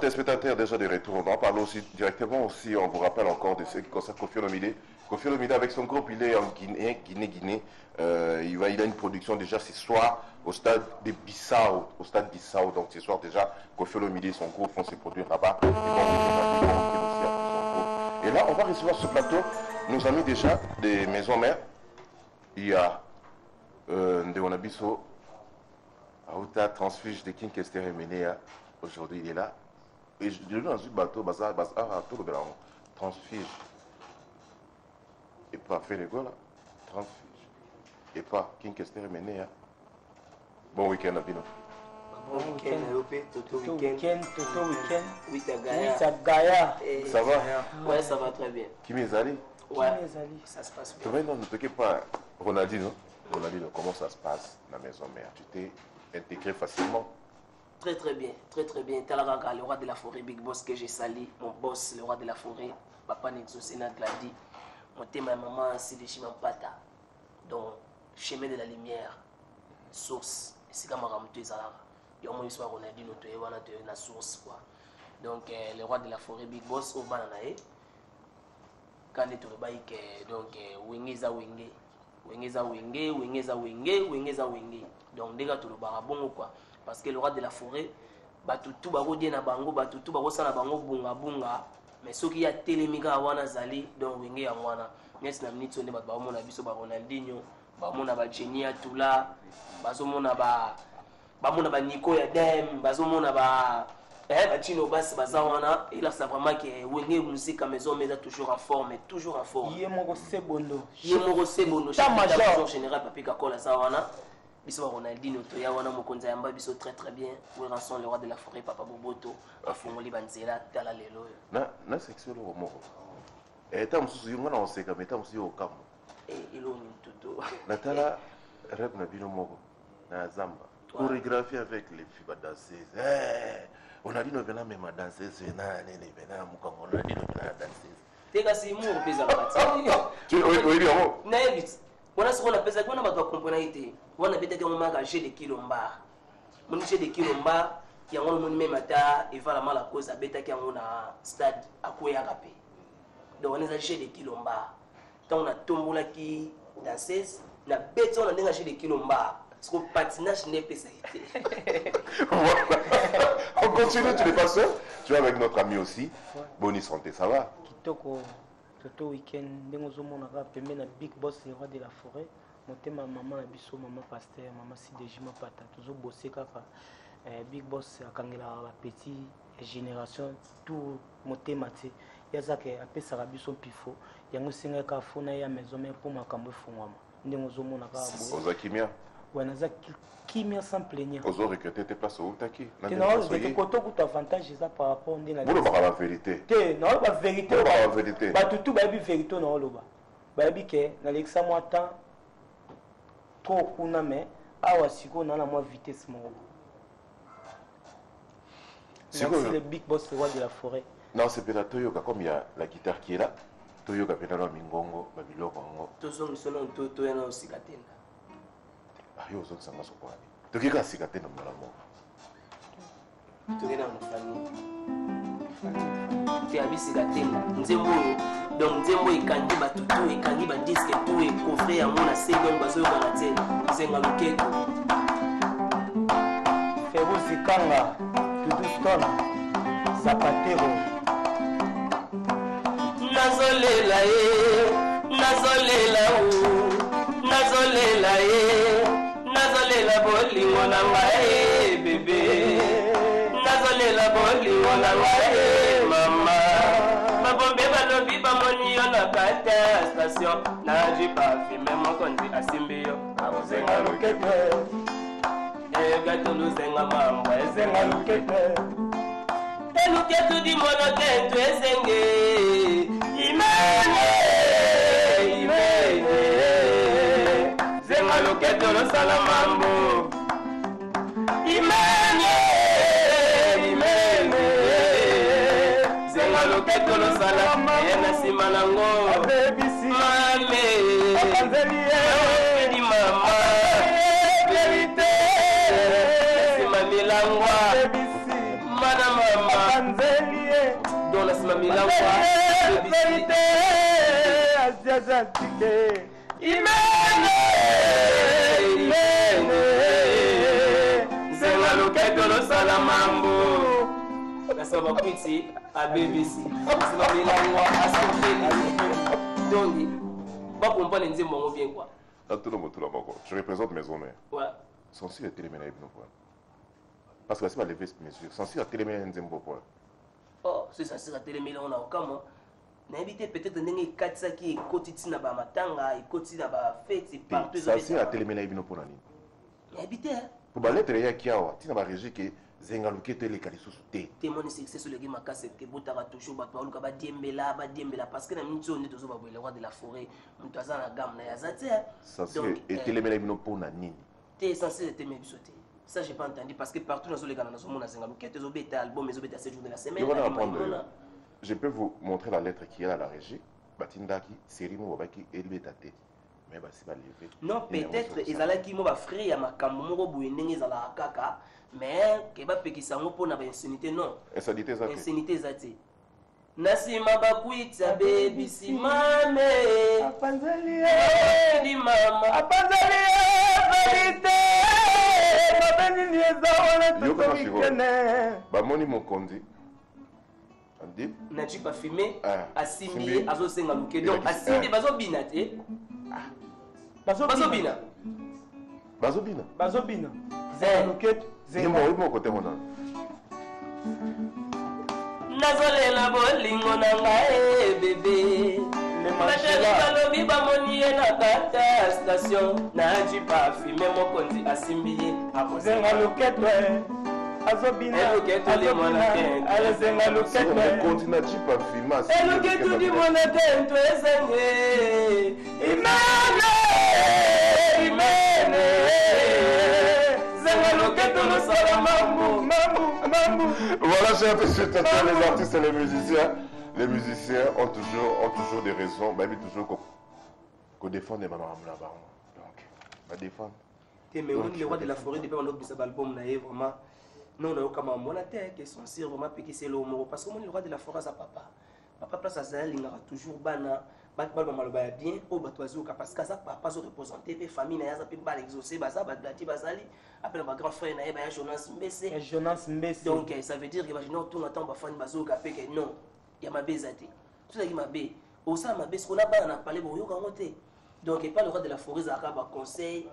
téléspectateurs déjà de retour. On va parler aussi directement aussi, on vous rappelle encore de ce qui concerne Koffi Olomide. Koffi Olomide avec son groupe, il est en Guinée. Il a une production déjà ce soir au stade de Bissau. Donc ce soir déjà, Koffi Olomide et son groupe vont se produire là-bas. Et là, on va recevoir sur ce plateau nos amis déjà des maisons mères. Il y a Ndeonabiso, Aouta Transfuge de King Kester et Menea. Aujourd'hui, il est là. Et je lui ai dans un bateau, Transfuge. Et pas fait les gars là. Transfuge. Et pas King Kester et Menea. Bon week-end, Abino. Bon week-end, Toto week-end. Oui, Gaya. Ça va? Ouais, ça va très bien. Qui m'est allé? Ouais, ça se passe bien. Non, ne t'occupe pas. Ronaldinho, comment ça se passe dans la maison mère? Tu t'es intégré facilement? Très très bien, très très bien. Talaraga, le roi de la forêt, Big Boss que j'ai sali, mon boss, le roi de la forêt, Papa Nexo Sénat Gladi, mon thème ma maman, c'est de Chimampata. Donc, chemin de la lumière, source, c'est comme un ramteur Zara. Il y a au moins une Ronaldinho, tu es la source quoi. Donc, le roi de la forêt, Big Boss, au Bananae. Quand tu le bail, donc, Wingeza Wingé. Donc, déjà, tu le barabon quoi. Parce que le roi de la forêt, batutu barodie na bango, batutu barosana bango bunga. Mais ceux qui a télémiga wana zali, donc wenge ya wana. Nes na minute on est ba mona biso ba Ronaldinho, ba mona ba Genia Tula, bazo mona ba mona ba Nico ya dem, bazo mona ba Chino Bass bazawana. Il a ça vraiment que wenge musique à maison mais toujours en forme, toujours en forme. Yemoko Sebondo. Major général Papi Kakola zawana. Biso Ronaldinho toya wana mokonza yamba biso très très bien. Où rançon le roi de la forêt Papa Boboto afungoli banzela tala lelo. Na section le moko. Eta mususu yunga na oseka meta mususu yo kambo. Ilo ni toto. Natala rap na bino moko na Zamba. Chorégraphie avec les filles danseuses. Ronaldinho vena même danseuse na nene vena mukango Ronaldinho vena danseuse. Teka si mu pesa bakati. Tu oui bien. Na evit. Wana siko na pesa kwa na bato comprendre ite. Wana bete ke mama ka jeu de kilomba. Mon jeu de kilomba qui yango mon même ata et va la mala cause a beta ki yango na stade akoya kapé. Donc on est jeu de kilomba. Tant on a tombola ki danseuse na beta on a nga jeu de kilomba. Parce que patinage n'est pas ça. On continue, tu n'es pas seul. Tu es avec notre ami aussi. Bonne santé, ça va? Kitoko. Toto week-end, on a pembe na Big Boss, le roi de la forêt. Monté ma maman na biso, maman pasteur, maman Sidejima Pata. Toujours bossé kaka. Big Boss a kangela la petite génération tout monté maté. Yaza ke apé sarabiso pifo. Yango singa ka fona ya maison mais pour makambo fungwama. Ndengo zo mona ka bo. Ozakimia. Ouais, naza kimia sans plaigner. Ozo recruter tes places au taki. Tu n'as pas de côté où avantage ça par rapport à la. Vous le la vérité. Tu non la vérité. La vérité. Ba tout ba bi vérité non loba. Ba bi ke na lexa moi temps trop kuna mais awa siko na moi vitesse mo. C'est le Big Boss le roi de la forêt. Non, c'est peut-être Toyoka comme il y a la guitare qui est là. Toyoka peut-être mingongo, babiloko ngo. Tozo solo toto yana osikatenda. Ayo zo sanga sokwani. Tokika sikatenda mwana mo. Tokena mfani. Te abisika tenda. Nzembo donc nzembo ikangi batutu ikangi ba disque tout et coffret ya mona sengo bazo kana tena. Zenga loketo. Feruzi Kanga, Dudu Stone, Zapatero. Nazolela nazolela bolingo na ngai bébé nazolela bolingo na ngai mama babombe balobi bamoni yo na kati ya station naji parfume mokonzi asimbi yo akozenga lokete egatoluzenga mambo ezenga lokete eluketu di monokentu ezenge imene zenga loketo losala mambo imene zenga loketo losala yena nsima nango mame di mama verite nsima milangwa mana mama Nasima Milangwa vérité asiatique imene Zenga Loketo losala mambo Nasima Kwiti à BBC Nasima Milangwa asifeli donc pas comprendre nzembo bien quoi. Je représente Maison Mère. Ouais. Censé être éliminé pour nous. Parce que c'est pas lever cette mesure. Censé être éliminé Nzembo pour. Oh, c'est ça, c'est la télé, mais on a aucun mot. N'habitez peut-être n'engagez 4 qui est quotidien na ba matanga, et quotidien na ba fête, partout. Ça c'est la télé, mais pour nani. N'habitez. Pour baler télé qui a wa, tu n'as pas régi que Zengaluke télé kalisu té. Témoin succès sur le game casse que botara toujours ba paulu ka ba diembela parce que na minute on est toujours ba le roi de la forêt, mutaza na gamme na yazate. Ça c'est télé mais pour nani. T'es censé être mes bisoté. Ça j'ai pas entendu parce que partout dans les Ghana, on a Zengaluke, tes obéta album, mes obéta 7 jours de la semaine. Je peux vous montrer la lettre qui est à la régie. Batindaki, Serimo Wabaki, Elbetate. Mais c'est pas levé. Non, peut-être ils allaient qui m'ont frère ya makambo moko boyenenge za kaka, mais que ba pekisa ngo pona ba insanité non. Insanité ça. Insanité ça té. Nasima bakwita baby simame. apanzali Di mama. apanzali vérité mabeni nieza Bah moni Mokondi. N'a-tu pas filmé Asimbi azosenga luke donc Asimbi bazobina te bazobina zenga luke zenga côté mona nazolela bolingo na ngai bébé bateli balobi bamoni ye na kata station naji pa filme mokonzi asimbi ye zenga luke azobina alezenga luketo continue pas filmer eluketu di monete to ezenge imene zenga luketo losala mambu. Voilà, chers téléspectateurs, les artistes et les musiciens ont toujours des raisons, même toujours qu'on défend les mamans là-bas. Donc, on va défendre. Mais on est le roi de la forêt depuis on a obtenu cet album là vraiment. Non, on a aucun moment on a que son sire vraiment piqué c'est le mot parce que on est le roi de la forêt à papa place à Zali il aura toujours bana batbal maloba bien au batoazo parce que ça papa se représenter pe famille na yaza pe bal exaucer baza badati bazali appelle ma grand frère na ya Jonas Mbese donc ça veut dire que imagine tout le temps ba fan bazo ka pe que non il y a ma bezati tout ça qui ma bé au ça ma bé ce qu'on a bana parler bo yo kangote donc et pas le roi de la forêt za ka ba conseil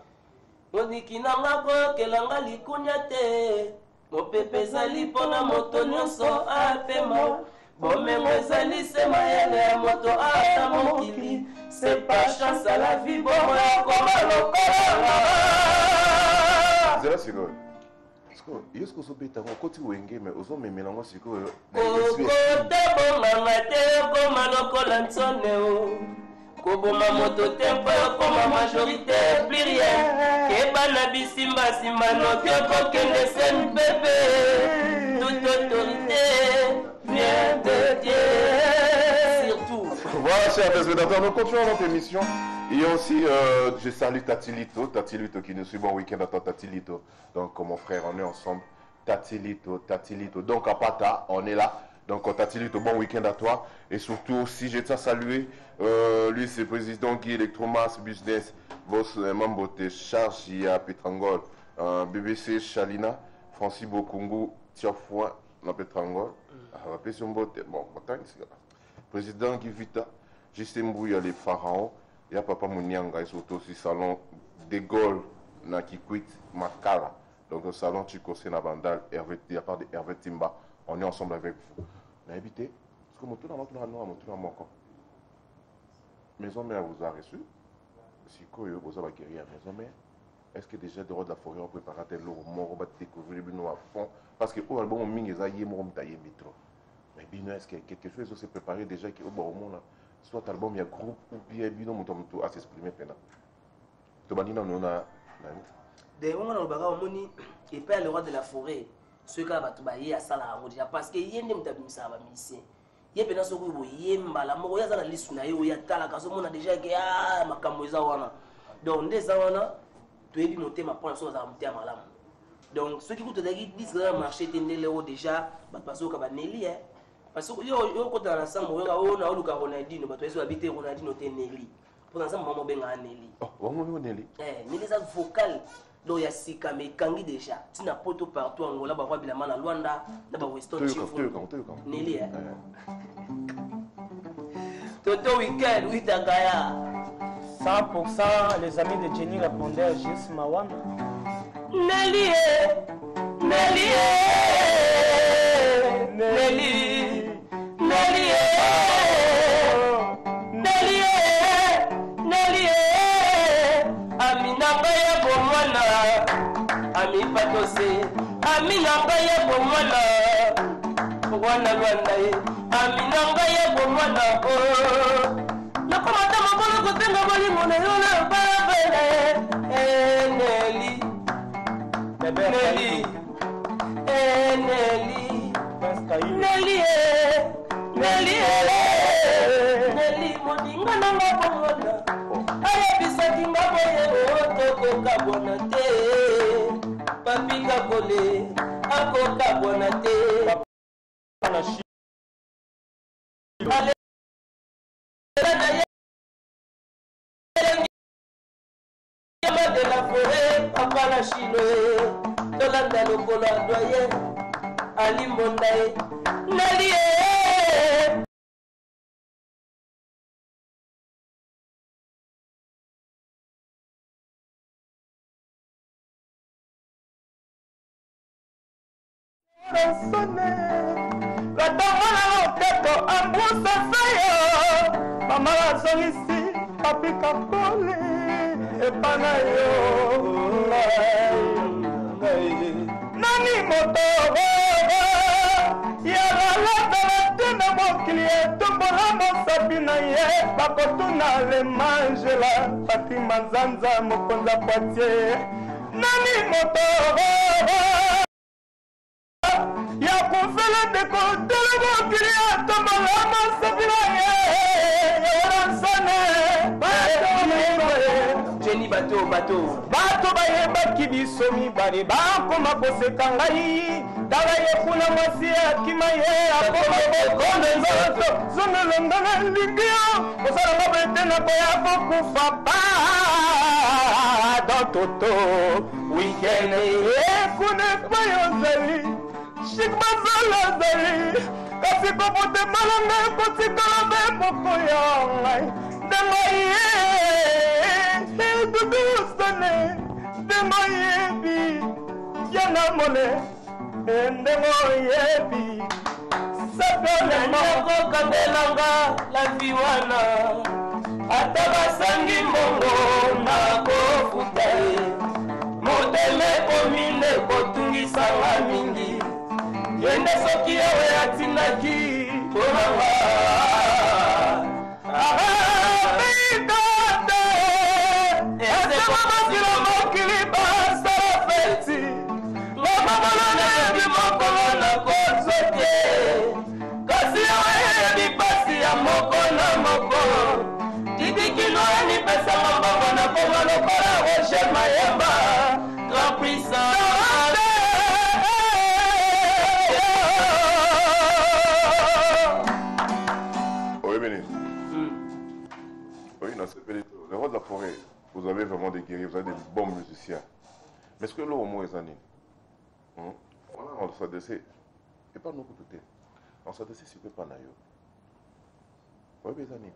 on dit qu'il n'a pas que l'anga likunya te mopepe ezali mpona moto nyonso apema bomengo ezali se mayele ya moto ata mokili c'est pas chance à la vie bomo yakoma lokola zela sikoyo yo siko ozobeta ngo okoti wenge me ozomemela ngo sikoyo kokote bonganga te okoma lokola ntsoneo koboma moto te mpo okoma majorité plus rien keba na bisimbasimba noki okokende seni pepe toute autorité vient de Dieu surtout. Voilà, chers téléspectateurs, nous continuons notre émission. Et aussi, je salue Tatilito qui nous suit. Bon week-end à toi, Tatilito. Donc, mon frère, on est ensemble. Tatilito. Donc, à Pata, on est là. Donc, Tatilito, bon week-end à toi. Et surtout, aussi, je tiens à saluer, lui, c'est le président Guy Electromas Business, Boss Mambote, Charge, à Petrangol, BBC Chalina, Francis Bokungu, Tiafouin, dans Petrangol. Bon, président Guy Vita, Justin Mbouya, les pharaons, il y a Papa Mounianga, et surtout aussi Salon de Gaulle, Nakikwit, Makala. Donc, le salon Chikose Nabandal, il y a pas de Hervé Timba. On est ensemble avec vous. On a habité. Parce que mon tour à mon camp. Maison Mère vous a reçu. Si vous avez guéri à Maison Mère, est-ce que déjà de la forêt on prépare tel lot mort, on va découvrir le à fond? Parce que au album, on a dit trop. Mais bien, est-ce que quelque chose s'est préparé déjà qui au monde soit album, il y a groupe ou bien bino à s'exprimer pendant. Tobanina, on a. Des moments où on a et pas le roi de la forêt. Ceux qui ont été à Salah, parce que y a des gens qui ye pena soko boyemba la moko yaza na lisu na yo ya tala kaso mona déjà que ah makambo eza wana donc ndeza wana toyebi motema pona so za motema malamu donc ceux qui coûtent dagi disent que marché tendele o déjà ba paso ka baneli parce que yo kota na sambo yo na oluka Ronaldinho bato yeso habite Ronaldinho te Nelly pour ça maman benga Nelly maman Nelly Nelly ça vocal do ya sika me kangi déjà tina poto partout Angola ba bila mana Luanda na ba Weston Chifu Nelly Toto Weekend oui Takaya 100% les amis de Jenny répondaient à Gis Mawana Nelly Nelly Nelly Nelly Nelly Nelly Amina Baya Bomwana Ami Patose Amina Baya Bomwana Wana Rwanda Amina Baya Bomwana Nakomata mabolo kutenga bali mona yola babele Nelly Nelly Nelly Nelly Nelly Nelly moninga nanga bomona aya bisaki ngaboye otoko kabona te papi kabole ako kabona te ale de la forêt papa la chino tolanda lokolo doyen ali mondae Nelly Katamana loketo ambusa sayo mama azongisi papi kapole epana yo nani moto yalalata tena mokili etombola mosapi na ye bakotuna le mangela Fatima Nzanza mokonza Poitier nani moto ya kufela dekotele mokili etombola mosapi na ye Jenny bato bayebaki biso mibale bakoma koseka ngai tala ye kuna mwasi akima ye akoma bokonde nzoto zonelonga na lingi yo kosalanga bete na koya kokufa dototo weekend ekuna epai ozali shik bazala ozali kasi kopote malanga ekotikala be moko ya ngai ndengai Dudusane, Demoyebi, Yanamole, and Demoyebi, Sapole Moko Kabelanga, La Viwana, Atabasangi Mongo, Nako Futae, Modele Komine, Kotungi Sanga Mingi, Yende Soki Awe Atinaki, Kuranga. Le roi de la forêt, vous avez vraiment des guerriers, vous avez des bons musiciens. Mais est-ce que l'eau au moins est anime? On s'adresse, et pas nous tout. On s'adresse sur le panayo. Oui, les amis.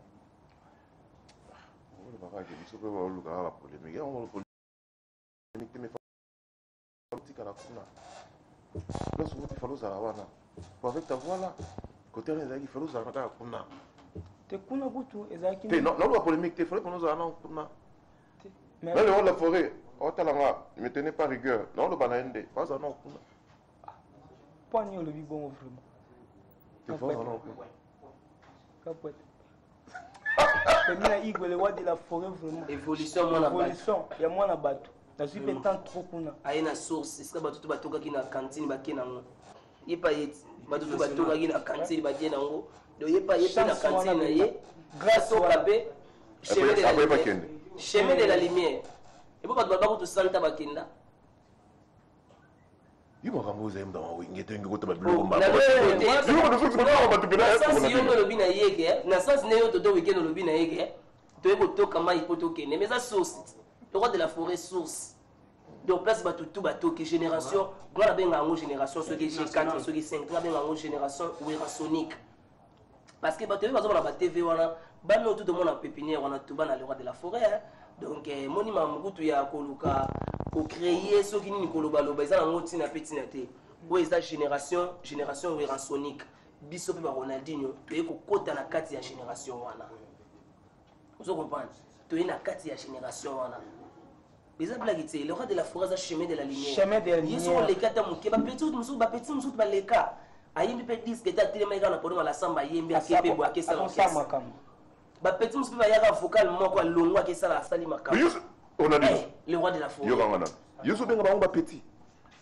On va voir que nous sommes au lugar à la polémique. On va la polémique, mais politique à la kuna. Là, souvent, il faut l'oser à la wana. Avec ta voix là, côté là, il faut l'oser à la kuna. Te kuna butu ezaki non la polémique te fallait qu'on nous a kuna. Mais le roi de la forêt, otalanga, ne tenez pas rigueur. Non le banaende, pas à non kuna. Poignon le bibon vraiment. Tu vois non. Capote. Pemina igwe le roi de la forêt vraiment. Évolution moi na évolution, ya moi na bato. Na suis pétant trop kuna. Aina source, c'est bato to batoka ki na cantine ba kenango. Yepa yeti, bato to batoka ki na cantine ba kenango. Donc il n'y a pas de cantine grâce au cabé chemin de la lumière et pourquoi tu vas pas tout santa bakenda Il m'a ramené aux dans il était un gros tabac na lobi na yeke na sens ne yo toto weekend lobi na yeke to eko to kama ipoto kene mais ça source le roi de la forêt source donc place batutu batoki génération gloire benga ngo génération ceux qui chez 4 ceux qui 5 gloire benga ngo génération wera sonic parce que bato bazo na ba TV wana bano tout le monde en pépinière wana tout bana le roi de la forêt donc monima mukutu ya koluka ko créer ceux qui ni koloba loba ils ont ngoti na petit na te où est la génération wera sonic biso pe ba Ronaldinho to yeko kota na kati ya génération wana vous comprenez to na kati ya génération wana les blagues le roi de la forêt a chemin de la lumière ils sont les quatre muke ba petit musu ba les cas ayembi pe disque ta télé maika na podoma la samba yembi akepe bo akesa la ba petit musu ba yaka vocal moko longo akesa la sali makamba on a dit le roi de la forêt yo kangana yo so benga ba petit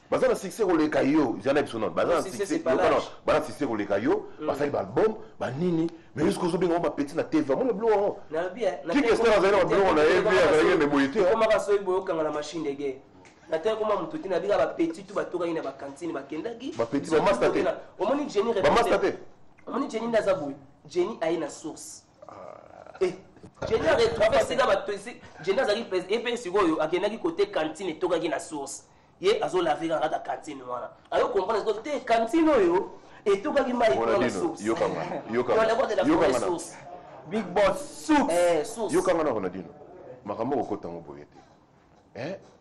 bazana succès ko le kayo jana bisono bazana succès bazana succès ko le kayo basali ba album ba nini mais jusqu'au so benga ba petit na TV mon le blanc na bien qui que c'est na blanc na evi avec les moyité comment ka so ibo kangana machine de guerre na te comment mututi na biga ba petit tu ba toka ina ba cantine ba kendaki ba petit ba master omoni Jenny répète ba master omoni Jenny ndaza boy Jenny aina source Jenny a retrouvé c'est ga ba tosi Jenny azaki pèse et puis sikoyo akendaki côté cantine toka ki na source ye azo laver dans la cantine wana ayo comprendre que te cantine yo et tout ka ki mai pour la source yo big boss source yo kanga na Ronaldinho makambo ko kotango boyete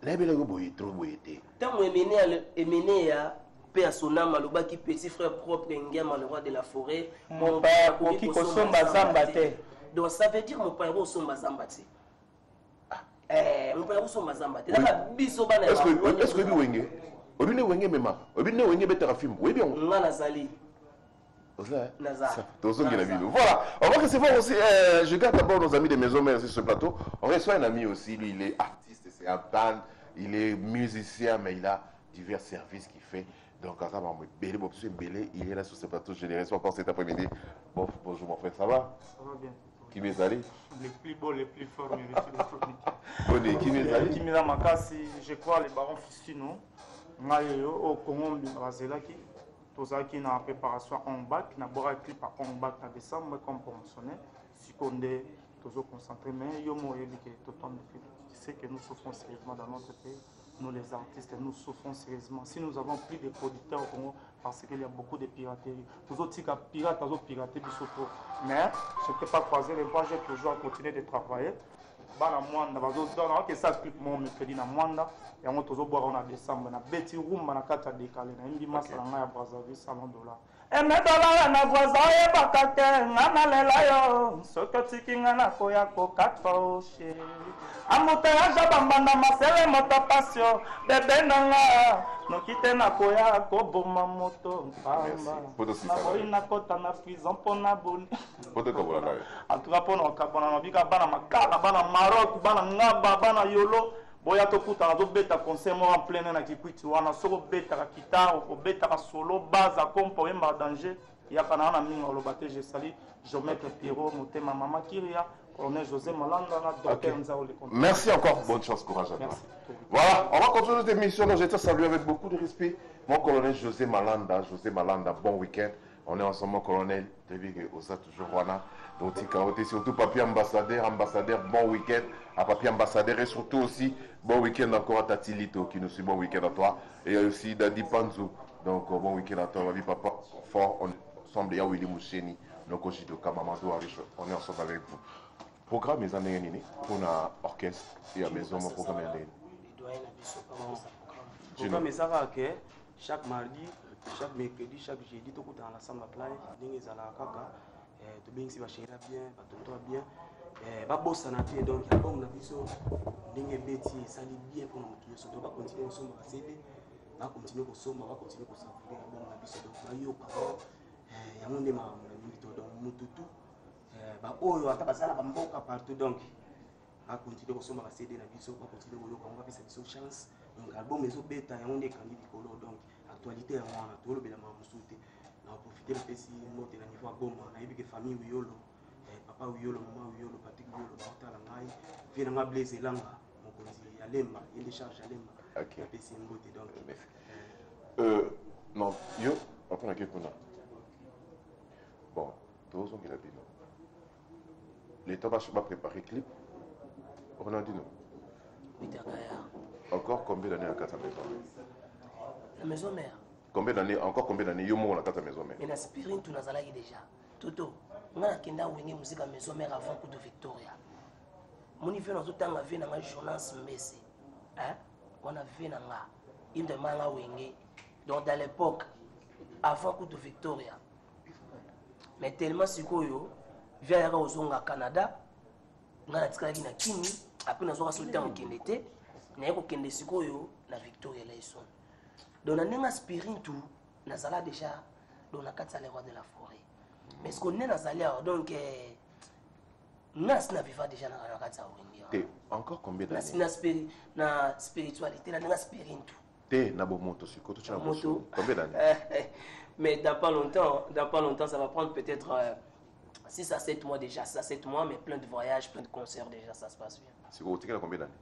la bela go boyete trop boyete tango emene ya pe asonama lobaki petit frère propre ngema le roi de la forêt mon père qui kosomba zamba te donc ça veut dire mon père kosomba zamba te mon père kosomba zamba te la biso bana est-ce que bi wenge obi ne wenge mema obi ne wenge betara film oui bien nga nazali voilà, on va recevoir aussi, je garde d'abord nos amis des maisons mères sur ce plateau. On reçoit un ami aussi, lui il est artiste, c'est un band, il est musicien, mais il a divers services qu'il fait. Donc, il est là sur ce plateau, je les reçois encore cet après-midi. Bon, bonjour mon frère, ça va? Ça va bien. Qui m'est allé? Les plus beaux, les plus forts, qui m'est allé? Qui m'est allé, je crois, les barons Fistino, au Congo, Brazelaki. Tous qui na préparation en bac, na bora clip en bac en décembre comme promotionnaire. Si on est toujours concentré, mais yo mo yebi que tout temps tu sais que nous souffrons sérieusement dans notre pays. Nous les artistes, nous souffrons sérieusement. Si nous avons plus de producteurs au Congo, parce qu'il y a beaucoup de piraterie. Nous autres pirates, nous autres pirater bisoto. Mais je ne peux pas croiser les bras, j'ai toujours continué de travailler. Bana mwanda bazodona que ça clip mon mercredi na mwanda et on tozo boire en décembre na beti rumba na kata décalé na imbi masala nga ya Brazzaville $100 et me dollar na voisin e bakate ngana lela yo soko tikinga na koya ko 4 fois chéri amuta ya jabamba masele moto passion bébé nanga no kite na koya ko boma moto pamba na boy na kota na prison pona boni poto ko bola en tout cas pona kabona no bika bana makala bana Maroc bana ngaba bana yolo boya to kuta na zo beta concert mo en plein na kikwiti wana soko beta ka guitare ko beta ka solo baza kompo yemba danger ya kana na minga lobate je sali Jomaître Pierrot motema mama Kiria colonel José Malanda na docteur Nzao le compte. Merci encore, bonne chance, courage à toi. Voilà, on va continuer cette émission. Donc, je te salue avec beaucoup de respect. Mon colonel José Malanda, bon week-end. On est ensemble, mon colonel. Tu vu que Osa toujours voilà. Donc, surtout papier ambassadeur, bon week-end. À papier ambassadeur et surtout aussi, bon week-end encore à Tatilito qui nous suit, bon week-end à toi. Et aussi Dadi Panzou. Donc, bon week-end à toi, ma vie, papa. Fort, on est ensemble. Il y a Willy Moucheni, donc aussi de Kamamadou Arish. On est ensemble avec vous. Programme les années pour l'orchestre et à maison, mon programme est né. Programme est ça que chaque mardi, chaque mercredi, chaque jeudi, tout dans la salle play, dingue à la kaka, tout bien si va chérir bien, va tout bien, va bosser na pied donc album na biso, dingue bêti, ça dit bien pour nous qui sont va continuer au sommet à céder, va continuer au sommet, va continuer au savourer album na biso donc va yo parole, y a mon démarre mon ami donc mututu. Oyo ata basala bamboka partout donc a continuer kosomba CD na biso va continuer koyoka on va faire cette chance donc album ezo beta ya onde kandi dikolo donc actualité ya mwana to lobela ma musute na profiter le pesi mote na niveau goma na yebike famille Wiyolo papa Wiyolo maman Wiyolo Patrick Wiyolo ba otala ngai vient nga Blaise Elanga mokonzi ya Lemba il décharge ya Lemba OK pesi mote donc Non, yo, après la question. Bon, tous ont dit non. L'État va préparer le clip. On a dit non. Encore combien d'années à ta maison? La maison mère. Combien d'années, encore combien d'années yo mo na ta maison mère? Mais na spirin tu nazala déjà. Toto, nga kenda wenge musique à maison mère avant coup de Victoria. Mon niveau dans tout temps avait na journaliste Messi. Hein? On a vu na nga. Il de manga wenge. Donc dans l'époque avant coup de Victoria. Mais tellement sikoyo via yaka ozonga Canada. Nga na tika na Kini, après na zoka sauter en Kendete. Na yako kende sikoyo na Victoria la ison. Donc na nenga spirin tout nazala déjà dans la carte les rois de la forêt. Mais ce qu'on est nazali donc nas na viva déjà na la carte T'es encore combien d'années? Na spiritualité na nenga spirin tout. T'es na bo moto siko tu as moto. Combien d'années? Mais dans pas longtemps ça va prendre peut-être 6 à 7 mois déjà, 6 à 7 mois mais plein de voyages, plein de concerts déjà, ça se passe bien. C'est quoi, tu as combien d'années?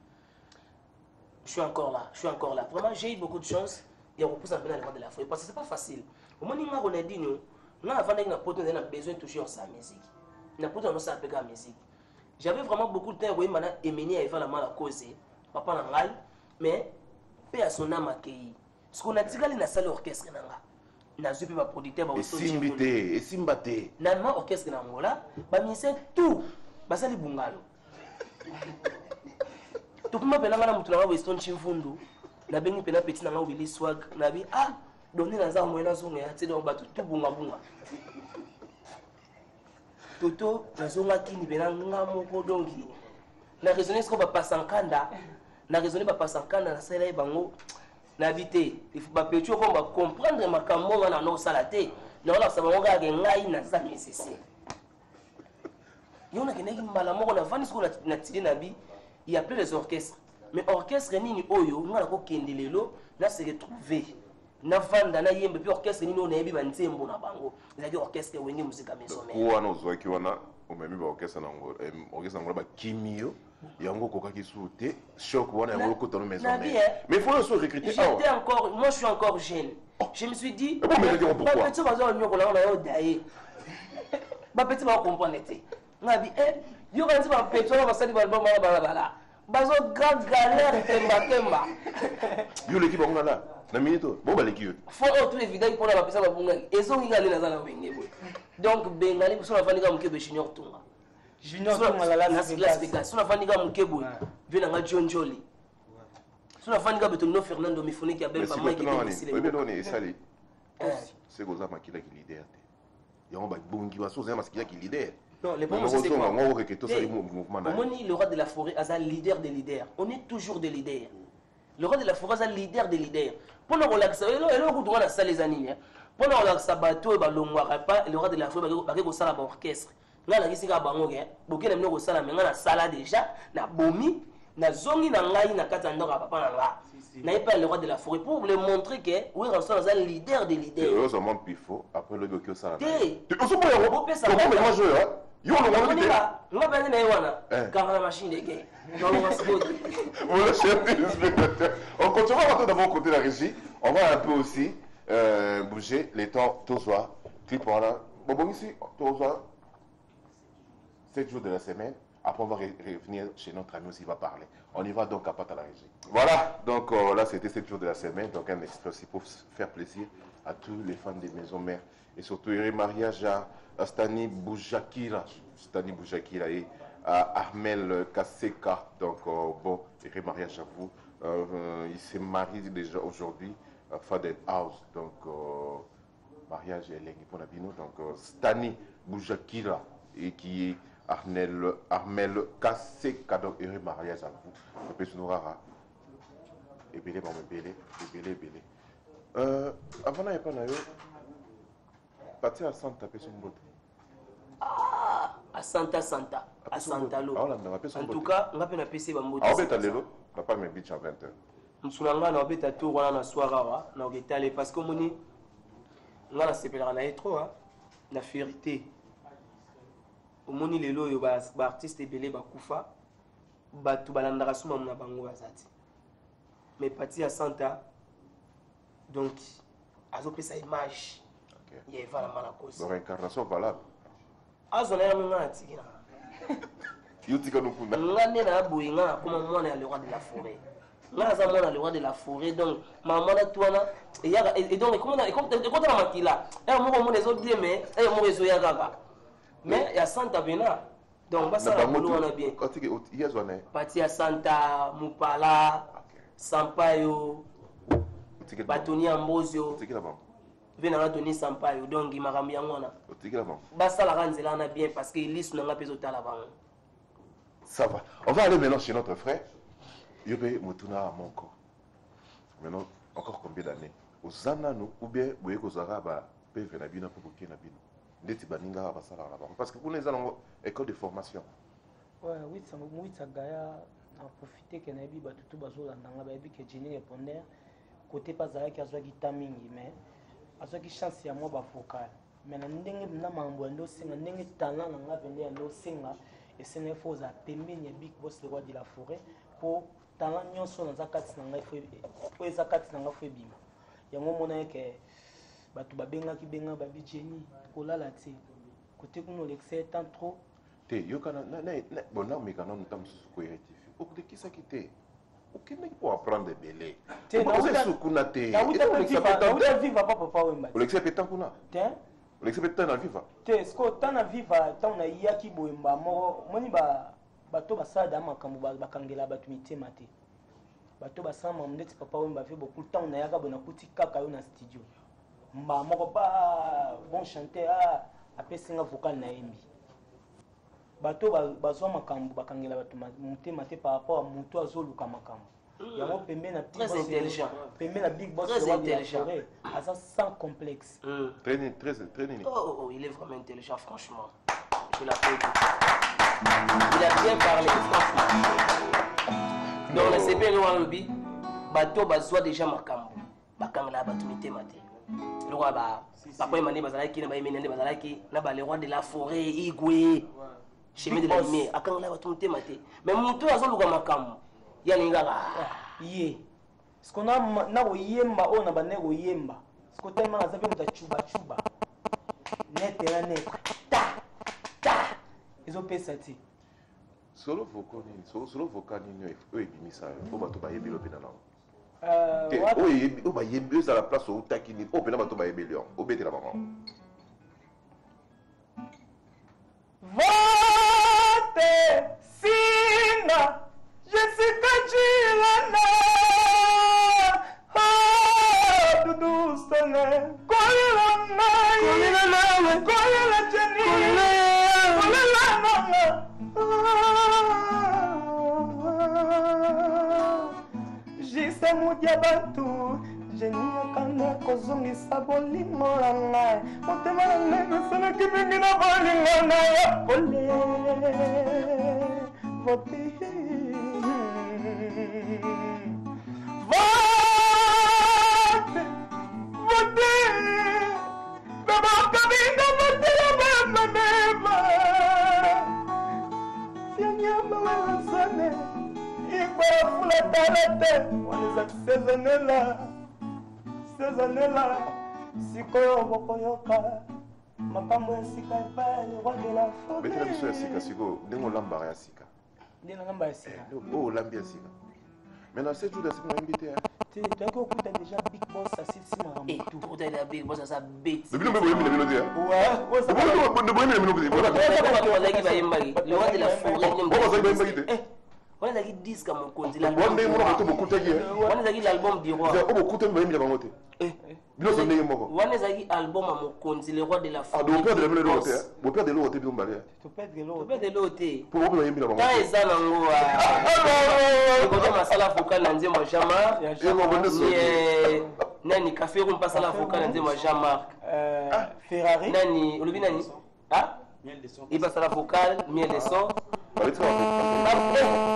Je suis encore là. Vraiment, j'ai eu beaucoup de chance et on repousse un peu dans les rangs de la forêt parce que c'est pas facile. Au moment où on a dit nous, avant on a besoin de toucher sa musique. On a besoin de faire la musique. J'avais vraiment beaucoup de temps où maintenant Emeni a la mal à cause papa nangal mais paix à son âme accueilli. Ce qu'on a dit dans la salle orchestre nanga. Na zupi ba producteur ba oto et simbate. Na ma orchestre na ngola ba mise tout. Ba sali bungalo. Tukuma penanga na mutu na Weston Chimfundu na bengi pena petit na Willy Swag na bi donner na za moyena zonga ya tsedo ba tout bunga bunga. Toto na zonga kini pena ngamo ko dongi. Na raisonner ce qu'on va passer en kanda. Na raisonner ba passer en kanda na sala bango na habiter. Il faut pas pétuer qu'on va comprendre makambo na no salate. Na wala sabango ga ngai na za nécessaire. Yona keneki mbala moko na vani sko na tili na bi. Il y a plus les orchestres. Mais orchestre nini oyo, nga ko kende lelo, na se retrouver. Na vanda na yembe puis orchestre nini on yebi ba nzembo na bango. C'est-à-dire orchestre wenge musique maison mère. Ou ana zo ki wana o memi ba orchestre nango, orchestre nango ba kimio, yango koka ki souté, choc wana yango ko tono maison mère. Mais il faut aussi recruter. Moi je suis encore jeune. Je me suis dit, pourquoi petit bazar nyoko la na yo daé. Ba petit ba comprendre té. Nga bi yo quand tu vas pétrole va sali balbum bala bazo grand galère temba yo l'équipe on là na minute bon ba l'équipe faut tout évident pour la pesa ba bunga ezo ngi na za na wenge boy donc bengali so na fani ka mukebe junior tunga la la so na fani ka mukebo vena nga jonjoli so na fani ka beto Fernando Mifune qui a bel pas moi qui est oui mais non et sali c'est goza makila qui leader yango ba bongi wa so za makila qui leader. Non, les problèmes c'est quoi? Le roi de la forêt est un leader des leaders. On est toujours des leaders. Le roi de la forêt est un leader des leaders. Pour nous relaxer, on a ça les animés. Pour nous relaxer, bateau, le roi de la forêt va faire ça à l'orchestre. Là, la gisika bangoge, beaucoup de gens ça mais on a ça là déjà, na bomi, na zongi na ngai na katandora papa na nga. N'a pas le roi de la forêt pour vous montrer que oui, on est un leader des leaders. Heureusement pifo après le bloqué ça. Tu on se peut pas yo le on va pas aller wana car la machine est gay. Voilà, chers téléspectateurs, on continue à de mon côté la régie. On va un peu aussi bouger les temps tozoa clip voilà. Bon ici tozoa 7 jours de la semaine. Après, on va revenir chez notre ami aussi, il va parler. On y va donc à Pata la régie. Voilà, donc là c'était 7 jours de la semaine, donc un extrait aussi pour faire plaisir à tous les fans des maisons mères. Et surtout, il y a mariage à Stani Boujakira et à Armel Kaseka. Donc, bon, il y a mariage à vous. Il s'est marié déjà aujourd'hui à Faden House. Donc, mariage est pour la bino. Donc, Stani Boujakira et qui est Armel Kaseka. Donc, il y a mariage à vous. Le péché rara. Et belé, belé. Avant, il n'y a pas de parti à Santa Pesombote. Ah, à Santa lo. En tout cas, on a pu PC bambote. Ah, on lelo, papa me bitch à 20h. Msulanga na obeta tour wana na soara na ogetale parce que moni ngala sepelaka na trop na vérité. Omoni lelo yo ba artiste ebele bakufa batu balandaka suma na bango bazati. Mais parti à Santa donc azopesa image ya Eva na Manakosi. Réincarnation valable. Azona ya nga atikina. Yotika nukunda. Nga ne na boyi nga comme mwana ya le roi de la forêt. Nga za mwana le roi de la forêt donc maman na tuana et donc comment na makila. Et moko mo les autres mais et mo rezo ya gaga. Mais ya Santa Bena donc basa la bolo wana bien. Otike yezwana. Pati ya Santa Mupala Sampayo Batonia Mbozio. Otike la banque. Vena na Tony Sampayo donc makambi ya mwana. Otike la banque. Basa la ranzela na bien parce que liste na nga peso tala bango. Ça va. On va aller maintenant chez notre frère. Yobe Mutuna à mon corps. Maintenant, encore combien d'années? Aux années, ou bien, vous voyez qu'aux arabes, peuvent venir pour bouquer na bino. Ndeti baninga ba sala là-bas. Parce que pour les allons école de formation. Ouais, oui, ça gaya a profité que na bi ba tutu bazo landanga ba bi que Jenny répondait côté pas za ki azwa gitamingi mais azwa ki chance ya moi ba vocal. Mais na ndenge na mambo ndo singa ndenge talent na nga vende ndo singa et c'est une fois à pembeni ya Big Boss le roi de la forêt pour talent nyonso na zakati na nga faut ezakati na nga faut bima. Yango mona ke batu babengaki benga babi Jenny kolala te côté kuno l'excès tant trop te yokana na bon na mekana ntam suko rectifier okude kisa kite okende pour apprendre belé te na sukuna te na uta viva papa wemba l'excès pétant kuna te l'excès pétant na viva te sko tana viva tant na yaki boyemba moko moni bato basada makambo bakangela batu mitema te bato basama ndeti papa wemba fe beaucoup tant na yaka bona kuti kaka yo na studio mba moko ba bon chanteur apesinga vocal na yembi bato bazwa makambo bakangela bato mutema te par rapport à muto azoluka makambo yango pembe na très intelligent pembe na Big Boss très intelligent asa sans complexe très nini oh il est vraiment intelligent franchement je l'applaudis il a bien parlé franchement donc le CP no lobby bato bazwa déjà makambo bakangela bato mitema te le roi papa emane bazalaki na baimene nde bazalaki na ba le roi de la forêt igwe chemin de la lumière akangela bato mitema te mais muto azoluka makambo ya lingaka ye siko na koyemba oyo na bande koyemba siko tellement aza mpe moto achubachuba nete na nete ta ezopesa te solo vocal nini oyo ebimisa oyo bato bayebeli opena nango oyo bayebi ezala place outaki nini oyo pena bato bayebeli yango obetela bango vote singa Jessica Chilana Dudu Stone Kolilana Jenny Kolilana Jise mudia batu Jenny akanda kozongisa bolingo na ngai motema na ngai esalaki mingi na bolingo na ya pole vote sezanela sikoyo bokoyoka makambo ya sika epai roi de la forêt betela biso ya sika sikoyo ndenge olambaka ya sika nde nangamba ya sika oyo olambi ya sika maintenant 7 jours ya sika noyembi te te toyaki okuta déjà Big Boss asilisi makambo tu okutana Big Boss aza beti bino mpe boyembi na bino te boyembi na bino te bazalaki bayembaki le roi de la forêt bazalaki bayembaki te wana ezalaki disque mokonzi ndenge moko bato bokutaki wana ezalaki l'album du roi o bokutami bayembi na bango te binoso ndenge moko wana ezalaki album ya mokonzi le roi de la forêt boperde bino eloko te boperde eloko te bino mbale toperde eloko te po bope bayembi na bango ta eza nango ekote masala vocal na nzembo ya Jean-Marc nani café room pasala vocal na nzembo ya Jean-Marc Ferrari nani olobi nani ibasala vocal miel de son le roi de la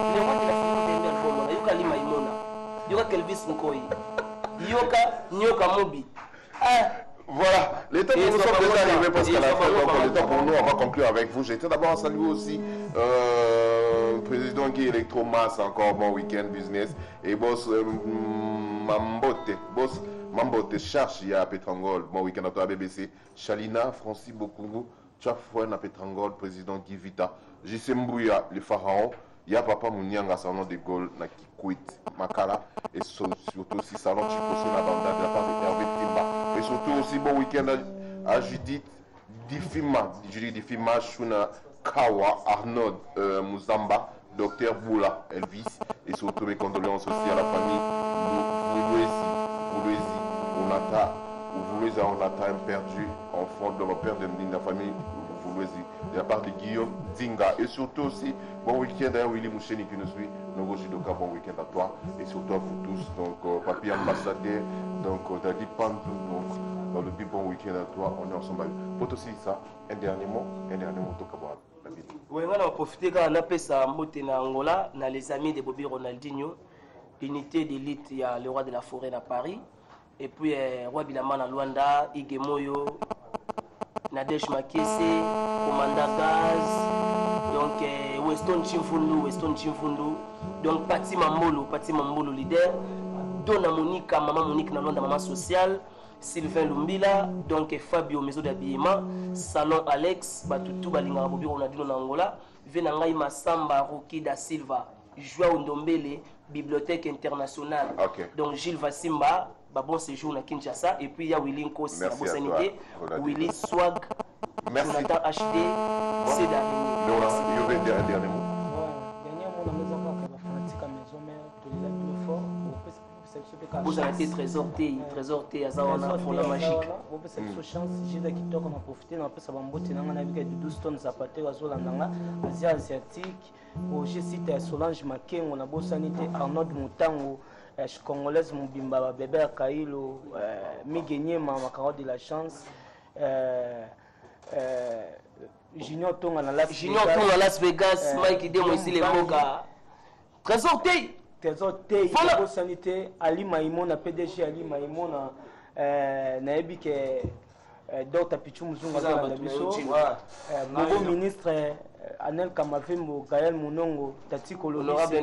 forêt de album yoka lima imona yoka Kelvis Nkoi yoka nyoka mobi Voilà, le temps que nous sommes déjà arrivés parce qu'à la fin, donc le temps pour nous, on va conclure avec vous. J'étais d'abord à saluer aussi président Guy Electromass, encore bon week-end business, et boss Mambote, boss Mambo te cherche, il y a Petrangol, bon week-end à toi BBC. Chalina, Francis Bokungu, Tchafouen à Petrangol, président Guy Vita. JC Mbouya, le pharaon. Il y a Papa Mounianga, Salon de Gaulle, na Kikwit, Makala. Et surtout aussi Salon Chico, la bande de la part de Hervé Timba. Et surtout aussi bon week-end à Judith Judith Difima, Shuna Kawa, Arnaud Mouzamba, Docteur Boula, Elvis. Et surtout mes condoléances aussi à la famille Voulez-y, on a un perdu, enfant de mon père de la famille Voulez-y, de la part de Guillaume Zinga. Et surtout aussi, bon week-end à Willy Moucheni qui nous suit, Nogo Jidoka, bon week-end à toi, et surtout à vous tous, donc papier ambassadeur, donc Dadi Pantou, donc dans le plus bon week-end à toi, on est ensemble. Pour aussi ça, un dernier mot, Tokaboa. Oui, on va profiter quand on appelle ça Motena Angola, dans les amis de Bobby Ronaldinho, unité d'élite, il y a le roi de la forêt à Paris. Et puis, Roi Bilaman à Luanda, Igemoyo, Nadège Makese, Commanda Gaz, donc Weston Chimfundu, donc Pati Mambolo leader, Donna Monica, Maman Monique na Luanda, Maman Sociale, Sylvain Lumbila, donc Fabio Maison d'habillement, Salon Alex, Batutu Balinga Bobi Ronaldinho na Angola, Venangai Massamba, Rocky da Silva, Joao Ndombele, Bibliothèque internationale, donc Gilles Vassimba, bon séjour na Kinshasa, et puis il y a Willy Nkos, la bonne sanité, Willy Swag, Jonathan HD, c'est dernier. Dernier mot. Vous avez été trésor T, Azawana, pour la magique. Vous chance, j'ai la qui on a profité, on a passé à Bambote, on a vu de 12 tonnes zapaté, Azolandanga, Asia asiatique, au G-Site Solange Maké, on a beau sanité, Arnaud Moutango, Congolaise Moubimba, Bébé Kailo, Miguenyé, Mamakaro de la chance, Junior Tonga à Las Vegas, Mike Demo ici les Moga. Trésor T! Trésor T, il faut sanité, Ali Maïmona, PDG Ali Maïmona, Naebi qui est Dr. Pichou Muzunga, nouveau ministre Anel Kamavembo, Gaël Mounongo, Tati Kololo, merci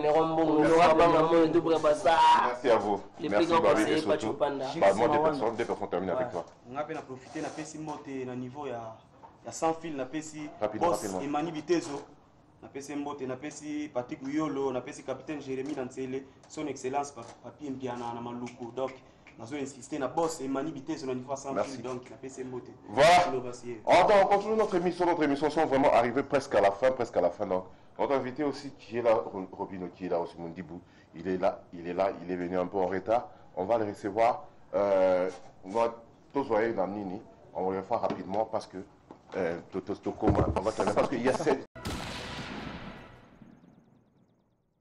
à vous. Les merci plus grands conseillers, et surtout, moi deux personnes terminées avec toi. On a profité, on a fait monter au niveau, il y a 100 fils, on a fait boss Emani Vitezo. On a fait Mbote, on a fait Patrick Uyolo, on a fait capitaine Jérémy Nansele, son excellence Papi Mpiana na Maluku. Donc, nous avons insisté na boss et manibité sur le niveau 100 fils, donc on a fait Mbote. Voilà. On continue notre émission. Notre émission sont vraiment arrivées presque à la fin. Donc, on va inviter aussi qui est là, Robino qui est là aussi, Mondibou. Il est là, il est venu un peu en retard. On va le recevoir. On va tous voir dans Nini. On va le faire rapidement parce que on va parce qu'il y a